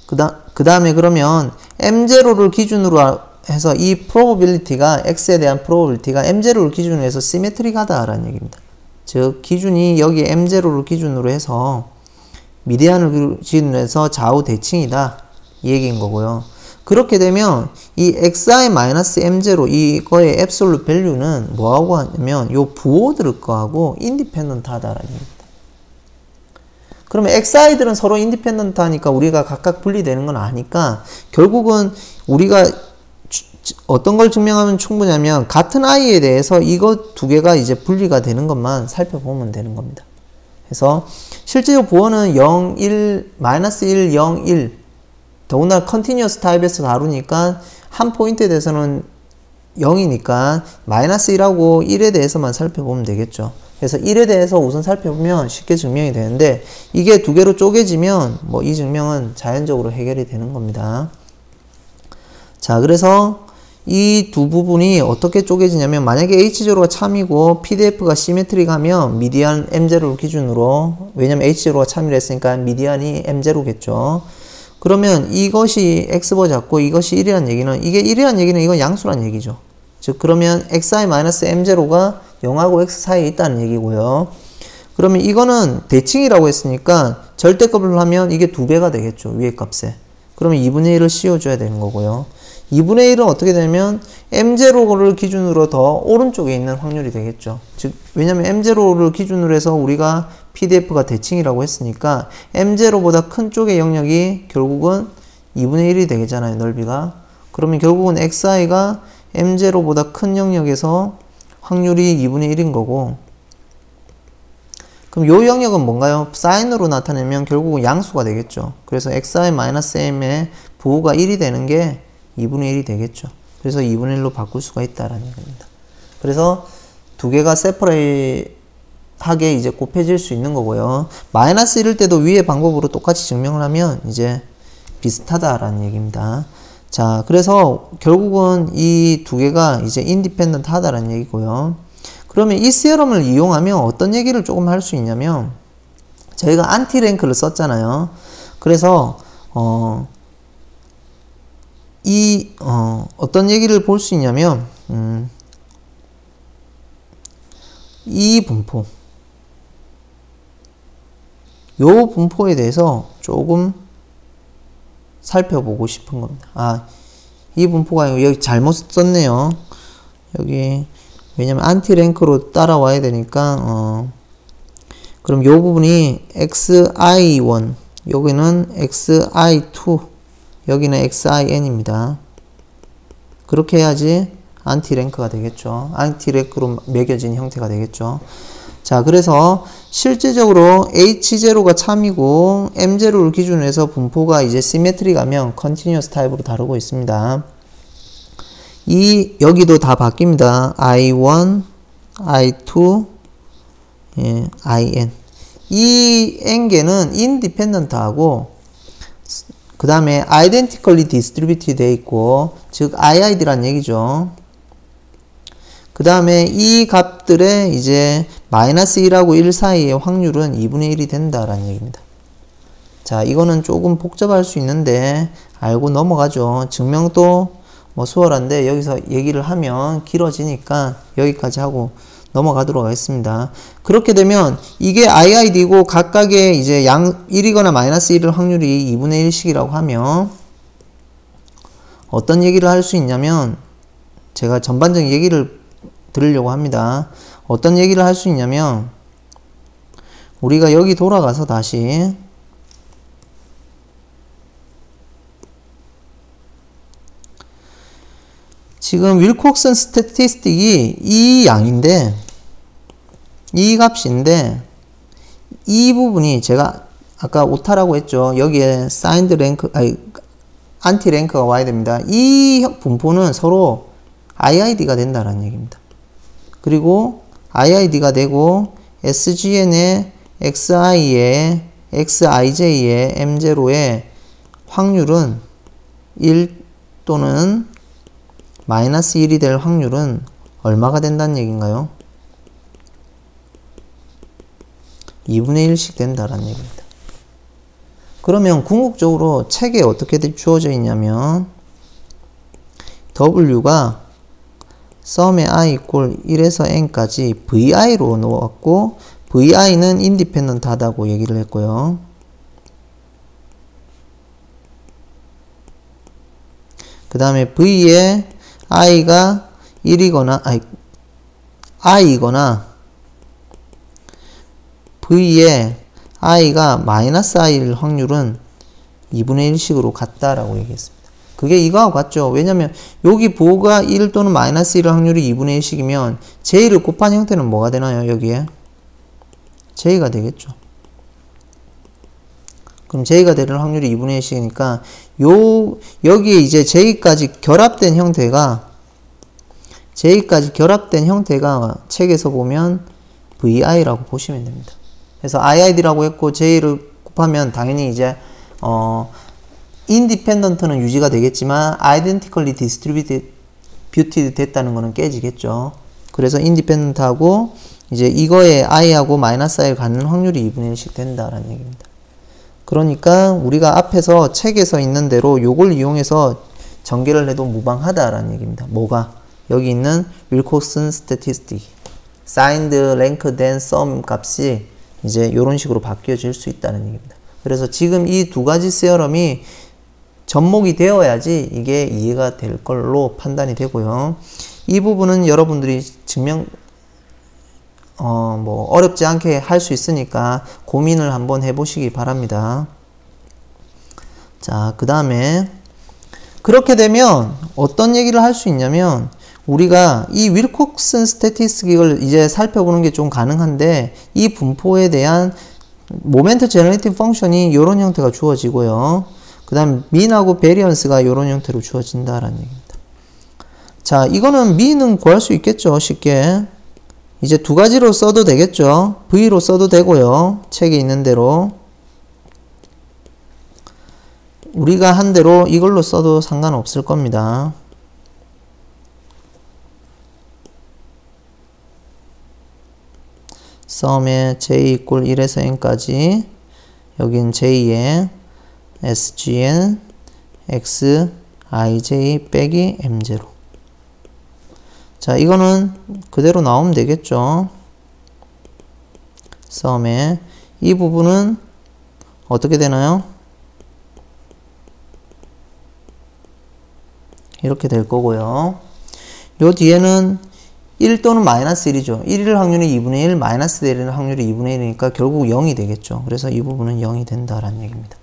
그 다음에 그러면 M0를 기준으로 해서 이 probability가 x에 대한 probability가 M0를 기준으로 해서 시메트릭하다라는 얘기입니다. 즉 기준이 여기 M0를 기준으로 해서 미디안을 기준으로 해서 좌우 대칭이다 이 얘기인 거고요. 그렇게 되면 이 xi-m0 이거의 absolute value는 뭐하고 하냐면 요 부호들 거하고 independent 하다라는 얘기입니다. 그러면 xi들은 서로 independent 하니까 우리가 각각 분리되는 건 아니까 결국은 우리가 어떤 걸 증명하면 충분하면 같은 i에 대해서 이거 두 개가 이제 분리가 되는 것만 살펴보면 되는 겁니다. 그래서 실제로 부호는 0, 1, -1, 0, 1 더구나 컨티뉴어스 타입에서 다루니까 한 포인트에 대해서는 0이니까 -1하고 1에 대해서만 살펴보면 되겠죠. 그래서 1에 대해서 우선 살펴보면 쉽게 증명이 되는데 이게 두 개로 쪼개지면 뭐 이 증명은 자연적으로 해결이 되는 겁니다. 자, 그래서 이 두 부분이 어떻게 쪼개지냐면 만약에 H0가 참이고 PDF가 시메트릭하면 미디안 M0를 기준으로 왜냐면 H0가 참이라 했으니까 미디안이 M0겠죠. 그러면 이것이 X버 잡고 이것이 1이란 얘기는 이게 1이란 얘기는 이건 양수란 얘기죠. 즉 그러면 xi-m0가 0하고 x 사이에 있다는 얘기고요. 그러면 이거는 대칭이라고 했으니까 절대값을 하면 이게 2배가 되겠죠. 위의 값에. 그러면 2분의 1을 씌워줘야 되는 거고요. 2분의 1은 어떻게 되면 M0를 기준으로 더 오른쪽에 있는 확률이 되겠죠. 즉 왜냐면 M0를 기준으로 해서 우리가 PDF가 대칭이라고 했으니까 M0보다 큰 쪽의 영역이 결국은 2분의 1이 되겠잖아요. 넓이가. 그러면 결국은 XI가 M0보다 큰 영역에서 확률이 2분의 1인 거고 그럼 요 영역은 뭔가요? 사인으로 나타내면 결국은 양수가 되겠죠. 그래서 xi-m의 부호가 1이 되는 게 2분의 1이 되겠죠. 그래서 2분의 1로 바꿀 수가 있다라는 겁니다. 그래서 두 개가 세퍼레이트하게 이제 곱해질 수 있는 거고요. 마이너스 1일 때도 위의 방법으로 똑같이 증명을 하면 이제 비슷하다라는 얘기입니다. 자, 그래서 결국은 이 두 개가 이제 인디펜던트 하다라는 얘기고요. 그러면 이 시어럼을 이용하면 어떤 얘기를 조금 할 수 있냐면 저희가 안티 랭크를 썼잖아요. 그래서 어떤 얘기를 볼 수 있냐면 이 분포 요 분포에 대해서 조금 살펴보고 싶은 겁니다. 이 분포가 아니고 여기 잘못 썼네요. 여기 왜냐면 안티 랭크로 따라와야 되니까 그럼 요 부분이 xi1 여기는 xi2 여기는 xin입니다. 그렇게 해야지 안티 랭크가 되겠죠. 안티 랭크로 매겨진 형태가 되겠죠. 자, 그래서 실제적으로 H0가 참이고 M0를 기준으로 해서 분포가 이제 시메트릭하면 컨티뉴어스 타입으로 다루고 있습니다. 여기도 다 바뀝니다. I1, I2, 예, IN. 이 n개는 인디펜던트하고 그 다음에 identically distributed 되어 있고 즉 IID란 얘기죠. 그 다음에 이 값들의 이제 마이너스 1하고 1 사이의 확률은 2분의 1이 된다라는 얘기입니다. 자, 이거는 조금 복잡할 수 있는데 알고 넘어가죠. 증명도 뭐 수월한데 여기서 얘기를 하면 길어지니까 여기까지 하고 넘어가도록 하겠습니다. 그렇게 되면 이게 IID고 각각의 이제 1이거나 마이너스 1일 확률이 2분의 1씩이라고 하면 어떤 얘기를 할 수 있냐면 제가 전반적인 얘기를 드리려고 합니다. 어떤 얘기를 할 수 있냐면 우리가 여기 돌아가서 다시 지금 윌콕슨 스태티스틱이 이 양인데 이 값인데 이 부분이 제가 아까 오타라고 했죠. 여기에 사인드 랭크 안티 랭크가 와야 됩니다. 이 분포는 서로 IID가 된다는 얘기입니다. 그리고 IID가 되고 SGN의 XI의 XIJ의 M0의 확률은 1 또는 마이너스 1이 될 확률은 얼마가 된다는 얘기인가요? 2분의 1씩 된다라는 얘기입니다. 그러면 궁극적으로 책에 어떻게 주어져 있냐면 W가 sum의 i equal 1에서 n까지 vi로 놓았고 vi는 independent 하다고 얘기를 했고요. 그 다음에 v에 i가 1이거나 i이거나 v에 i가 마이너스 i일 확률은 2분의 1씩으로 같다라고 얘기했습니다. 그게 이거하고 같죠. 왜냐면 여기 부호가 1 또는 마이너스 1일 확률이 2분의 1씩이면 j를 곱한 형태는 뭐가 되나요? 여기에 j가 되겠죠. 그럼 j가 되는 확률이 2분의 1씩이니까 여기에 이제 j까지 결합된 형태가 책에서 보면 vi라고 보시면 됩니다. 그래서 iid라고 했고 j를 곱하면 당연히 이제 independent는 유지가 되겠지만 identically distributed 됐다는 거는 깨지겠죠. 그래서 independent하고 이제 이거에 i하고 마이너스 i를 갖는 확률이 2분의 1씩 된다라는 얘기입니다. 그러니까 우리가 앞에서 책에서 있는 대로 요걸 이용해서 전개를 해도 무방하다라는 얘기입니다. 뭐가? 여기 있는 윌콕슨 스태티스틱 signed, ranked, and sum 값이 이제 이런 식으로 바뀌어질 수 있다는 얘기입니다. 그래서 지금 이 두 가지 세어럼이 접목이 되어야지 이게 이해가 될 걸로 판단이 되고요. 이 부분은 여러분들이 어렵지 않게 할 수 있으니까 고민을 한번 해보시기 바랍니다. 자, 그 다음에 그렇게 되면 어떤 얘기를 할 수 있냐면 우리가 이 윌콕슨 스태티스틱을 이제 살펴보는 게 좀 가능한데 이 분포에 대한 모멘트 제너레이팅 펑션이 이런 형태가 주어지고요. 그 다음 민하고 베리언스가 이런 형태로 주어진다라는 얘기입니다. 자, 이거는 민은 구할 수 있겠죠. 쉽게. 이제 두 가지로 써도 되겠죠. V로 써도 되고요. 책에 있는 대로. 우리가 한 대로 이걸로 써도 상관없을 겁니다. sum의 j equal 1에서 n까지 여긴 j의 sgn x ij 빼기 m0. 자, 이거는 그대로 나오면 되겠죠. sum의 이 부분은 어떻게 되나요? 이렇게 될 거고요. 요 뒤에는 1 또는 마이너스 1이죠. 1일 확률이 2분의 1, 마이너스 되는 확률이 2분의 1이니까 결국 0이 되겠죠. 그래서 이 부분은 0이 된다라는 얘기입니다.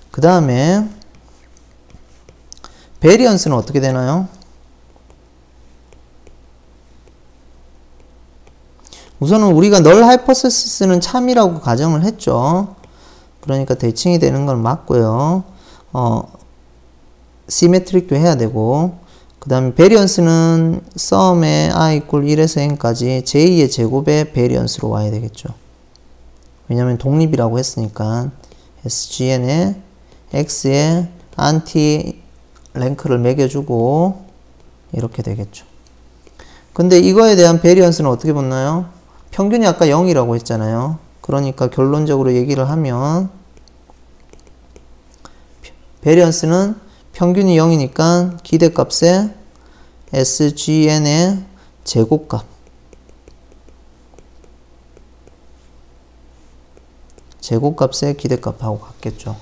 그 다음에 베리언스는 어떻게 되나요? 우선은 우리가 널 하이포테시스는 참이라고 가정을 했죠. 그러니까 대칭이 되는 건 맞고요. 시메트릭도 해야 되고, 그 다음에 베리언스는 sum의 i equal 1에서 n까지 j의 제곱의 베리언스로 와야 되겠죠. 왜냐면 독립이라고 했으니까 sgn에 x의 안티 랭크를 매겨주고 이렇게 되겠죠. 근데 이거에 대한 베리언스는 어떻게 봤나요? 평균이 아까 0이라고 했잖아요. 그러니까 결론적으로 얘기를 하면 베리언스는 평균이 0이니까 기대값에 sgn의 제곱값, 제곱값의 기대값하고 같겠죠.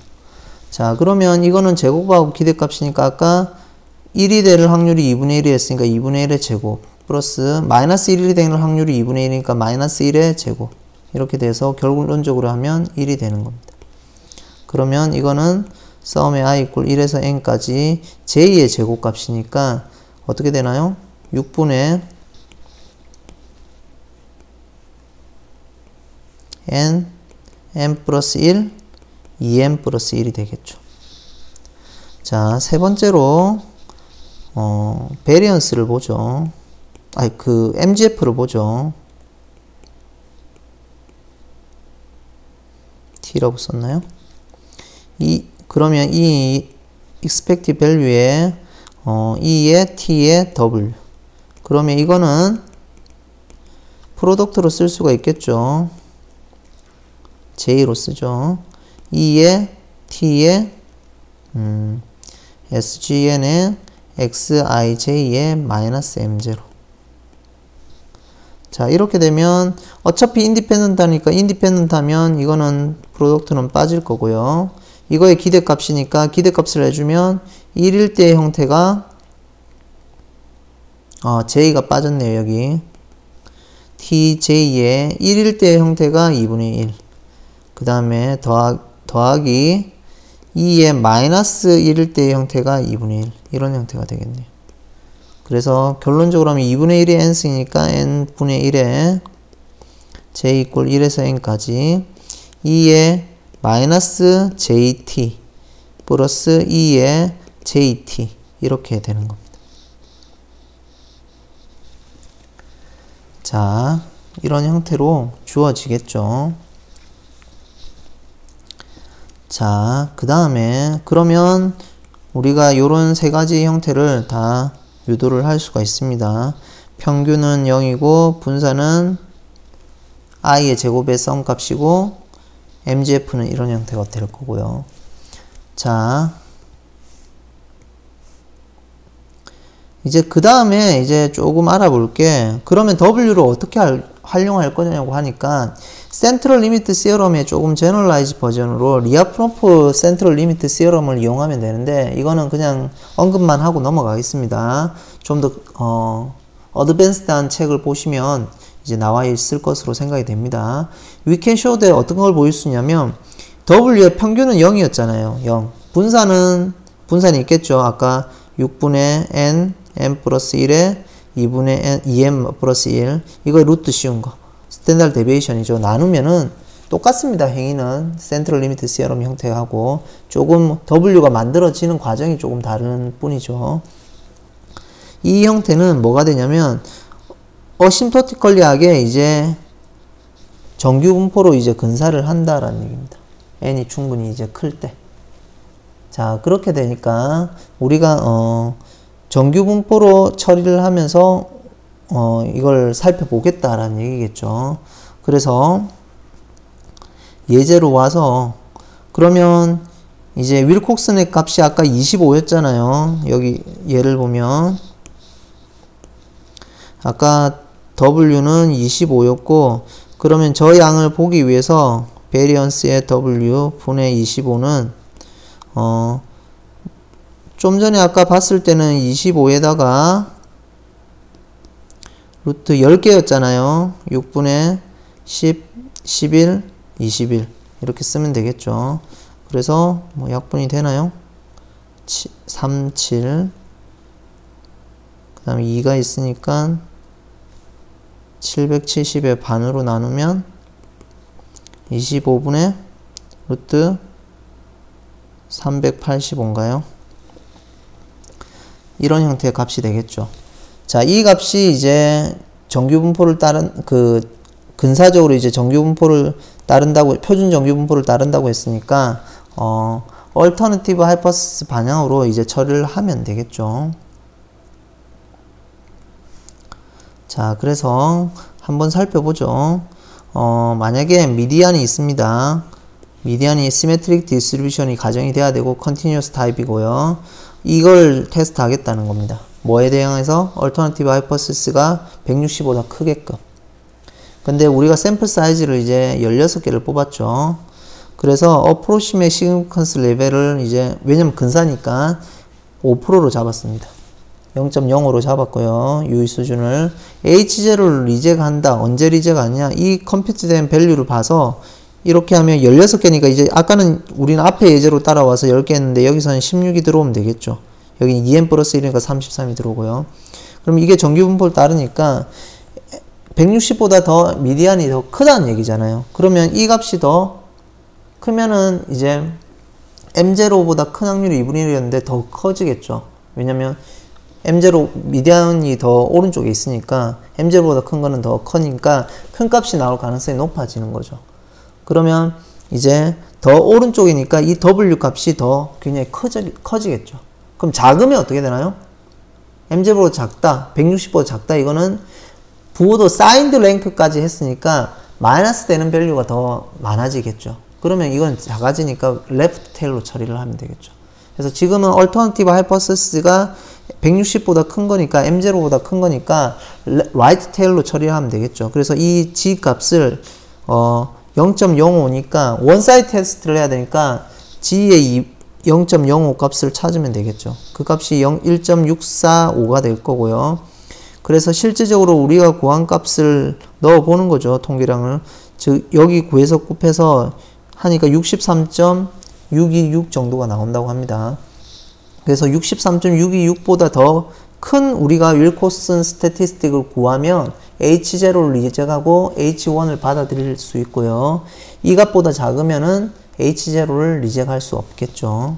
자, 그러면 이거는 제곱하고 기대값이니까 아까 1이 될 확률이 2분의 1이 했으니까 2분의 1의 제곱 플러스 마이너스 1이 되는 확률이 2분의 1이니까 마이너스 1의 제곱, 이렇게 돼서 결론적으로 하면 1이 되는 겁니다. 그러면 이거는 sum의 i equal 1에서 n까지 j의 제곱값이니까 어떻게 되나요? 6분의 n 플러스 1, 2n 플러스 1이 되겠죠. 자, 세 번째로 베리언스를 보죠. MGF를 보죠. T라고 썼나요? 그러면 이 expected value에 E에 T에 W. 그러면 이거는 프로덕트로 쓸 수가 있겠죠. J로 쓰죠. E에 T에 SGN에 XIJ에 마이너스 M0. 자, 이렇게 되면 어차피 인디펜던트 하니까 인디펜던트 하면 이거는 프로덕트는 빠질 거고요. 이거의 기대값이니까 기대값을 해주면 1일 때의 형태가 J가 빠졌네요. 여기 TJ의 1일 때의 형태가 2분의 1. 그 다음에 더하기 2의 마이너스 1일 때의 형태가 2분의 1. 이런 형태가 되겠네요. 그래서 결론적으로 하면 2분의 1이 n승이니까 n분의 1에 j 이꼴 1에서 n까지 2의 마이너스 jt 플러스 2의 jt 이렇게 되는 겁니다. 자, 이런 형태로 주어지겠죠. 자, 그 다음에 그러면 우리가 요런 세 가지 형태를 다 유도를 할 수가 있습니다. 평균은 0이고 분산은 i의 제곱의 썸값이고 MGF는 이런 형태가 될 거고요. 자, 이제 그 다음에 이제 조금 알아볼게. 그러면 W를 어떻게 활용할 거냐고 하니까 센트럴 리미트 시어럼의 조금 제너럴라이즈 버전으로 리아프노프 센트럴 리미트 시어럼을 이용하면 되는데 이거는 그냥 언급만 하고 넘어가겠습니다. 좀 더 어드밴스드한 책을 보시면 이제 나와 있을 것으로 생각이 됩니다. We can show that 어떤 걸 보일 수 있냐면 W의 평균은 0이었잖아요. 0. 분산이 있겠죠. 아까 6분의 n 플러스 1에 2분의 n, 2m 플러스 1. 이거 루트 씌운 거. 스탠다드 데비에이션이죠. 나누면은 똑같습니다. 행위는 센트럴 리미트 시어럼 형태하고 조금 W가 만들어지는 과정이 조금 다른 뿐이죠. 이 형태는 뭐가 되냐면 어심토티컬리하게 이제 정규 분포로 이제 근사를 한다라는 얘기입니다. n이 충분히 이제 클 때. 자, 그렇게 되니까 우리가 정규 분포로 처리를 하면서 이걸 살펴보겠다라는 얘기겠죠. 그래서 예제로 와서 그러면 이제 윌콕슨의 값이 아까 25였잖아요. 여기 예를 보면 아까 W는 25였고 그러면 저 양을 보기 위해서 베리언스의 W 분의 25는 좀 전에 아까 봤을 때는 25에다가 루트 10개였잖아요. 6분의 10, 11, 21 이렇게 쓰면 되겠죠. 그래서 뭐 약분이 되나요? 3, 7 그 다음에 2가 있으니까 770의 반으로 나누면 25분의 루트 385인가요? 이런 형태의 값이 되겠죠. 자, 이 값이 이제 정규 분포를 근사적으로 이제 정규 분포를 따른다고, 표준 정규 분포를 따른다고 했으니까, 얼터너티브 하이퍼시스 방향으로 이제 처리를 하면 되겠죠. 자, 그래서 한번 살펴보죠. 만약에 미디안이 있습니다. 미디안이 시메트릭 디스트리뷰션이 가정이 돼야 되고 컨티뉴어스 타입이고요. 이걸 테스트 하겠다는 겁니다. 뭐에 대항해서? 얼터너티브 하이퍼시스가 160보다 크게끔. 근데 우리가 샘플 사이즈를 이제 16개를 뽑았죠. 그래서 어프로시메 시그니컨스 레벨을 이제 왜냐면 근사니까 5%로 잡았습니다. 0.05로 잡았고요. 유의 수준을 H0를 리젝한다. 언제 리젝하냐? 이 컴퓨트된 밸류를 봐서 이렇게 하면 16개니까 이제 아까는 우리는 앞에 예제로 따라와서 10개 했는데 여기서는 16이 들어오면 되겠죠. 여기 2n 플러스 1이니까 33이 들어오고요. 그럼 이게 정규 분포를 따르니까 160보다 더 미디안이 더 크다는 얘기잖아요. 그러면 이 값이 더 크면은 이제 M0보다 큰 확률이 2분의 1이었는데 더 커지겠죠. 왜냐면 M0 미디안이 더 오른쪽에 있으니까 M0보다 큰 거는 더 커니까 큰 값이 나올 가능성이 높아지는 거죠. 그러면 이제 더 오른쪽이니까 이 W 값이 더 굉장히 커지겠죠. 그럼 작으면 어떻게 되나요? M0보다 작다, 160보다 작다. 이거는 부호도 사인드 랭크까지 했으니까 마이너스 되는 밸류가 더 많아지겠죠. 그러면 이건 작아지니까 레프트 테일로 처리를 하면 되겠죠. 그래서 지금은 얼터너티브 하이퍼시스가 160보다 큰 거니까 M0보다 큰 거니까 라이트 테일로 처리를 하면 되겠죠. 그래서 이 G 값을 0.05니까 원사이드 테스트를 해야 되니까 G의 0.05 값을 찾으면 되겠죠. 그 값이 1.645가 될 거고요. 그래서 실질적으로 우리가 구한 값을 넣어 보는 거죠. 통계량을. 즉 여기 구해서 곱해서 하니까 63.626 정도가 나온다고 합니다. 그래서 63.626보다 더 큰 우리가 윌코슨 스태티스틱을 구하면 H0를 리젝하고 H1을 받아들일 수 있고요. 이 값보다 작으면은 H0를 리젝할 수 없겠죠.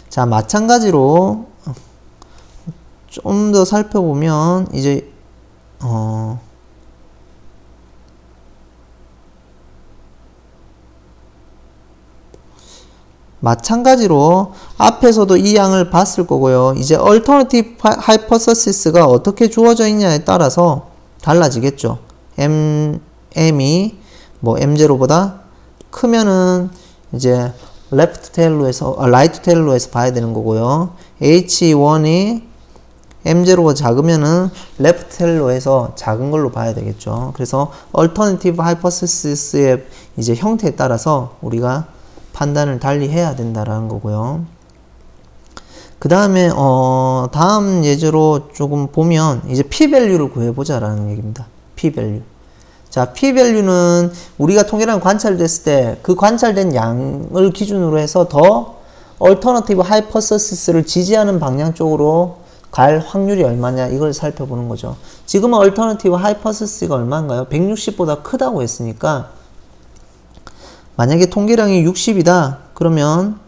자, 마찬가지로 좀 더 살펴보면 이제 마찬가지로 앞에서도 이 양을 봤을 거고요. 이제 얼터너티브 하이퍼서시스가 어떻게 주어져 있냐에 따라서 달라지겠죠. M이 뭐 M0보다 크면은 이제 레프트 테일로 해서 라이트 테일로 해서 봐야 되는 거고요. H1이 M0보다 작으면은 레프트 테일로 해서 작은 걸로 봐야 되겠죠. 그래서 얼터너티브 하이퍼서시스의 이제 형태에 따라서 우리가 판단을 달리 해야 된다라는 거고요. 그 다음에 다음 예제로 조금 보면 이제 p-밸류를 구해보자라는 얘기입니다. p-밸류. 자, p-밸류는 우리가 통계량 관찰됐을 때 그 관찰된 양을 기준으로 해서 더 얼터너티브 하이퍼서시스를 지지하는 방향 쪽으로 갈 확률이 얼마냐 이걸 살펴보는 거죠. 지금은 얼터너티브 하이퍼서시스가 얼마인가요? 160보다 크다고 했으니까 만약에 통계량이 60이다 그러면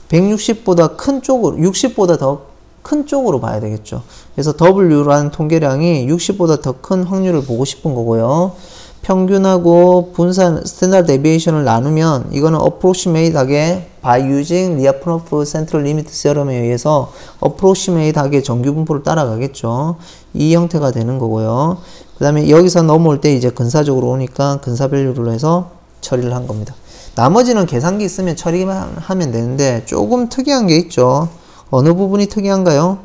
160보다 큰 쪽으로 60보다 더 큰 쪽으로 봐야 되겠죠. 그래서 W라는 통계량이 60보다 더 큰 확률을 보고 싶은 거고요. 평균하고 분산 스탠다드 데비에이션을 나누면 이거는 approximate하게 by using Lyapunov central limit theorem에 의해서 approximate하게 정규 분포를 따라가겠죠. 이 형태가 되는 거고요. 그 다음에 여기서 넘어올 때 이제 근사적으로 오니까 근사 밸류로 해서 처리를 한 겁니다. 나머지는 계산기 있으면 처리만 하면 되는데 조금 특이한 게 있죠. 어느 부분이 특이한가요?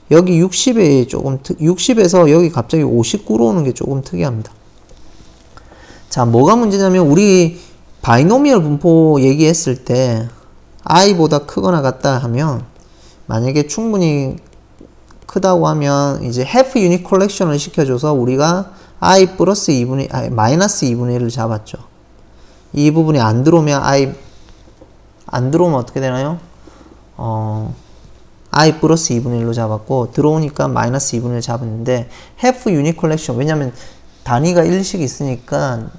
여기 60에 조금 60에서 여기 갑자기 59로 오는 게 조금 특이합니다. 자, 뭐가 문제냐면 우리 바이노미얼 분포 얘기했을 때 i보다 크거나 같다 하면 만약에 충분히 크다고 하면 이제 half unit collection을 시켜줘서 우리가 i 플러스 2분의 마이너스 2분의 1을 잡았죠. 이 부분이 안 들어오면 안 들어오면 어떻게 되나요? i 플러스 2분의 1로 잡았고 들어오니까 마이너스 2분의 1 잡았는데 half unit collection 왜냐면 단위가 1씩 있으니까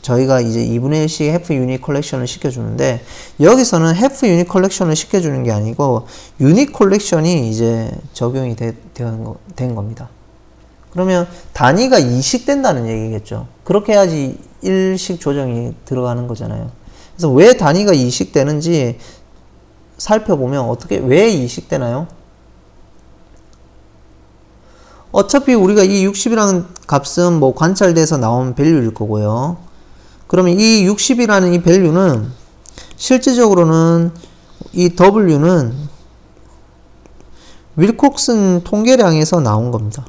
저희가 이제 2분의 1씩 half unit collection을 시켜주는데 여기서는 half unit collection을 시켜주는 게 아니고 unit collection이 이제 적용이 된 겁니다. 그러면 단위가 2씩 된다는 얘기겠죠. 그렇게 해야지 1씩 조정이 들어가는 거잖아요. 그래서 왜 단위가 2씩 되는지 살펴보면 왜 2씩 되나요? 어차피 우리가 이 60이라는 값은 뭐 관찰돼서 나온 밸류일 거고요. 그러면 이 60이라는 이 밸류는 실질적으로는 이 W는 윌콕슨 통계량에서 나온 겁니다.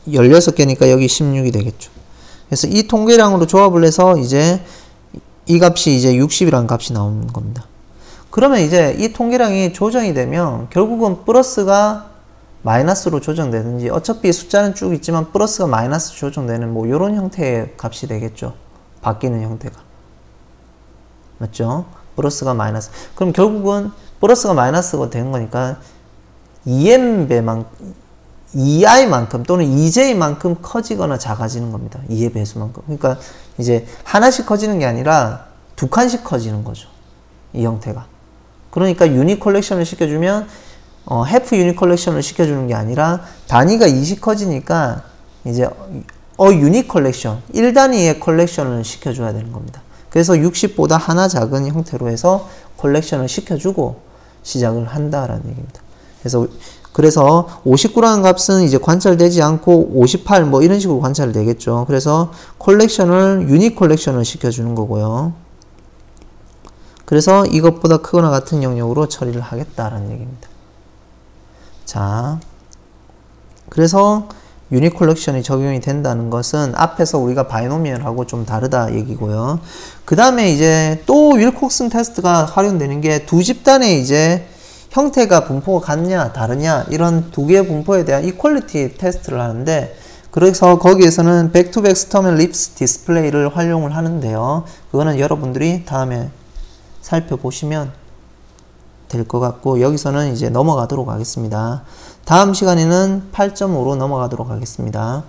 16개니까 여기 16이 되겠죠. 그래서 이 통계량으로 조합을 해서 이제 이 값이 이제 60이라는 값이 나오는 겁니다. 그러면 이제 이 통계량이 조정이 되면 결국은 플러스가 마이너스로 조정되든지 어차피 숫자는 쭉 있지만 플러스가 마이너스 조정되는 뭐 이런 형태의 값이 되겠죠. 바뀌는 형태가. 맞죠? 플러스가 마이너스. 그럼 결국은 플러스가 마이너스가 된 거니까 2i만큼 또는 2j만큼 커지거나 작아지는 겁니다. 2의 배수만큼. 그러니까 이제 하나씩 커지는 게 아니라 두 칸씩 커지는 거죠. 이 형태가. 그러니까 유닛 컬렉션을 시켜주면 half 유닛 컬렉션을 시켜주는 게 아니라 단위가 2씩 커지니까 이제 유닛 컬렉션 1단위의 컬렉션을 시켜줘야 되는 겁니다. 그래서 60보다 하나 작은 형태로 해서 컬렉션을 시켜주고 시작을 한다라는 얘기입니다. 그래서 59라는 값은 이제 관찰되지 않고 58 뭐 이런 식으로 관찰되겠죠. 그래서 컬렉션을 유닛 컬렉션을 시켜주는 거고요. 그래서 이것보다 크거나 같은 영역으로 처리를 하겠다라는 얘기입니다. 자, 그래서 유닛 컬렉션이 적용이 된다는 것은 앞에서 우리가 바이노미얼하고 좀 다르다 얘기고요. 그 다음에 이제 또 윌콕슨 테스트가 활용되는 게 두 집단의 이제 형태가 분포가 같냐 다르냐 이런 두 개의 분포에 대한 이퀄리티 테스트를 하는데, 그래서 거기에서는 백투백 스톰 앤 립스 디스플레이를 활용을 하는데요. 그거는 여러분들이 다음에 살펴보시면 될 것 같고, 여기서는 이제 넘어가도록 하겠습니다. 다음 시간에는 8.5로 넘어가도록 하겠습니다.